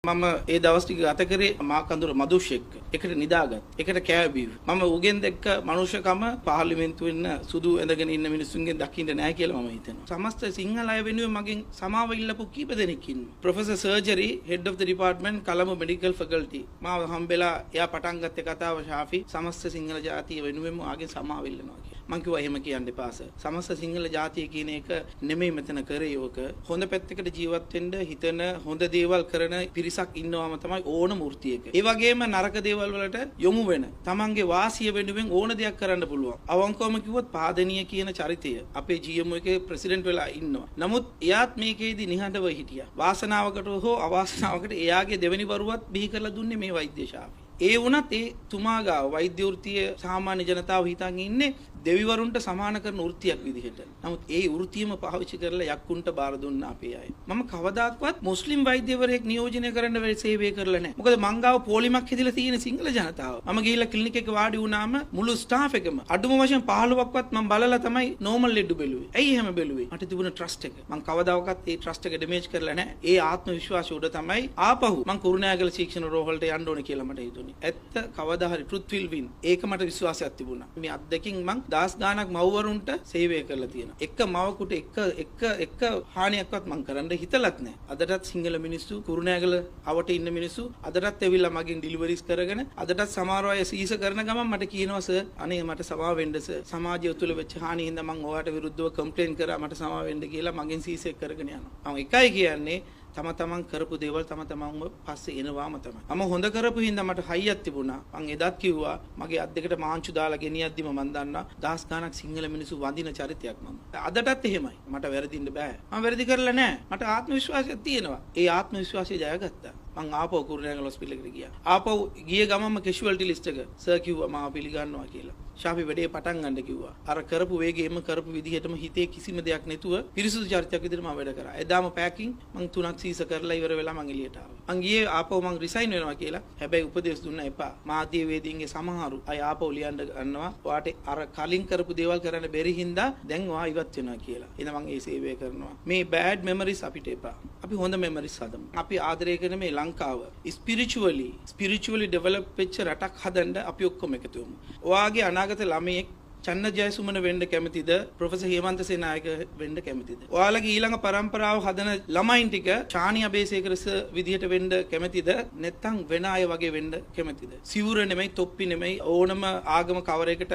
මම ඒ දවස් ටික ගත කරේ මා කඳුර මදුෂ් එක්ක. එකට නිදාගත්. එකට කෑවි. මම උගෙන් දැක්ක මනුෂ්‍යකම පාර්ලිමේන්තුවේ ඉන්න සුදු ඇඳගෙන ඉන්න මිනිස්සුන්ගෙන් දකින්න නැහැ කියලා මම හිතනවා. සමස්ත සිංහල අය වෙනුවෙන් මගෙන් සමාව ඉල්ලපු කීප දෙනෙක් ඉන්නවා. Professor surgery head of the department Colombo medical faculty. මාව හම්බෙලා එයා පටන් ගත්තේ කතාව ශාෆි සමස්ත සිංහල ජාතිය වෙනුවෙන්ම ආගෙන් සමාව ඉල්ලනවා කියලා. මං කිව්වා එහෙම කියන්න එපා සර්. සමස්ත සිංහල ජාතිය කියන එක නෙමෙයි මෙතන කරේ යෝක. හොඳ පැත්තකට ජීවත් වෙන්න හිතන හොඳ දේවල් කරන පිරිසක් ඉන්නවම තමයි ඕනම වෘත්තියක. ඒ වගේම නරක දේවල් වලට යොමු වෙන තමන්ගේ වාසිය වෙනුවෙන් ඕන දෙයක් කරන්න පුළුවන්. අවංකවම කිව්වොත් පාදනීය කියන චරිතය අපේ GMO එකේ ප්‍රෙසිඩන්ට් වෙලා ඉන්නවා. නමුත් එයාත් මේකේදී නිහඬව හිටියා. වාසනාවකට හෝ අවාසනාවකට එයාගේ දෙවෙනි වරුවත් බිහි කරලා දුන්නේ මේ වෛද්‍ය ශාපේ. ඒ වුණත් ඒ තුමා ගාව වෛද්‍ය වෘත්තිය සාමාන්‍ය ජනතාව හිතන් ඉන්නේ දෙවිවරුන්ට සමාන කරන වෘත්තියක් විදිහට. නමුත් ඒ වෘත්තියම පාවිච්චි කරලා යක්කුන්ට බාර දුන්න අපේ අය. මම කවදාක්වත් මුස්ලිම් වෛද්‍යවරයෙක් නියෝජනය කරන්න වෙයි සේවය කරලා නැහැ. මොකද මං ගාව පොලිමක් හැදිලා තියෙන සිංහල ජනතාව. මම ගිහිල්ලා ක්ලිනික් එක වාඩි වුණාම මුළු ස්ටාෆ් එකම අඩුම වශයෙන් 15ක්වත් මම බලලා තමයි නෝමල් ලෙඩ බැලුවේ. ඇයි එහෙම බැලුවේ? මට තිබුණ ට්‍රස්ට් එක. මං කවදාකවත් ඒ ට්‍රස්ට් එක ඩැමේජ් කරලා නැහැ. ඒ ආත්ම විශ්වාසය උඩ තමයි ආපහු මං කුරුණෑගල ශික්ෂණ රෝහලට යන්න ඕනේ කියලා මට හිතුනේ. ඇත්ත කවදා හරි truth will win. ඒක මට විශ්වාසයක් තිබුණා. මේ අත්දැකීම් මං දහස් ගාණක් මව්වරුන්ට සේවය කරලා තියෙනවා. එක මවකට එක හානියක්වත් මං කරන්න හිතලත් නැහැ. අදටත් සිංහල මිනිස්සු කුරුණෑගල අවට ඉන්න මිනිස්සු අදටත් ඇවිල්ලා මගෙන් ඩිලිවරිස් කරගෙන අදටත් සමහර අය සීස කරන ගමන් මට කියනවා සර් අනේ මට සමාව වෙන්න සර්. සමාජය තුළ වෙච්ච හානිය හින්දා මං ඔයාලට විරුද්ධව කම්ප්ලේන් කරා මට සමාව වෙන්න කියලා මගෙන් සීසෙක් කරගෙන යනවා. මම එකයි කියන්නේ තම තමන් කරපු දේවල් තම තමන්ම පස්සේ එනවාම තමයි. මම හොඳ කරපු හින්දා මට හයියක් තිබුණා. මං එදත් කිව්වා මගේ අත් දෙකට මාංචු දාලා ගෙනියද්දිම මං දන්නා දහස් ගාණක් සිංහල මිනිස්සු වඳින චරිතයක් මම. අදටත් එහෙමයි. මට වැරදින්න බෑ. මම වැරදි කරලා නැහැ. මට ආත්ම විශ්වාසයක් තියෙනවා. ඒ ආත්ම විශ්වාසය ජයගත්තා. මං ආපහු කුරුණෑගල හොස්පිටල් එකට ගියා. ආපහු ගිය ගමන්ම කැෂුවල්ටි ලිස්ට් එක සර් කිව්වා මාව පිළිගන්නවා කියලා. ශාපි වැඩේ පටන් ගන්න කිව්වා. අර කරපු වේගෙම කරපු විදිහටම හිතේ කිසිම දෙයක් නැතුව පිරිසුදු චරිතයක් විදිහට මම වැඩ කරා. එදාම පැකින් මං 3ක් සීස කරලා ඉවර වෙලා මං එළියට ආවා. මං ගියේ ආපහු මං රිසයින් වෙනවා කියලා. හැබැයි උපදෙස් දුන්නා එපා. මාධ්‍ය වේදීන්ගේ සමහරු අය ආපහු ලියන්න ගන්නවා. ඔයාට අර කලින් කරපු දේවල් කරන්න බැරි හින්දා දැන් ඔයා ඉවත් වෙනවා කියලා. එහෙනම් මං ඒ සේවය කරනවා. මේ බෑඩ් මෙමරිස් අපිට එපා. අපි හොඳ මෙමරිස් හදමු. අපි ආදරය කරන මේ ලංකාව ස්පිරිචුවලි ඩෙවලොප් වෙච්ච රටක් හදන්න අපි ඔක්කොම එකතු වෙමු. ඔයාගේ අනාගත ළමයෙක් චන්න ජයසුමන වෙන්න කැමතිද? ප්‍රොෆෙසර් හේමන්ත සේනායක වෙන්න කැමතිද? ඔයාලගේ ඊළඟ පරම්පරාව හදන ළමයින් ටික ශානි අබේසේකර විදිහට වෙන්න කැමතිද? නැත්නම් වෙන අය වගේ වෙන්න කැමතිද? සිවුර නෙමෙයි, තොප්පි නෙමෙයි, ඕනම ආගම කවරයකට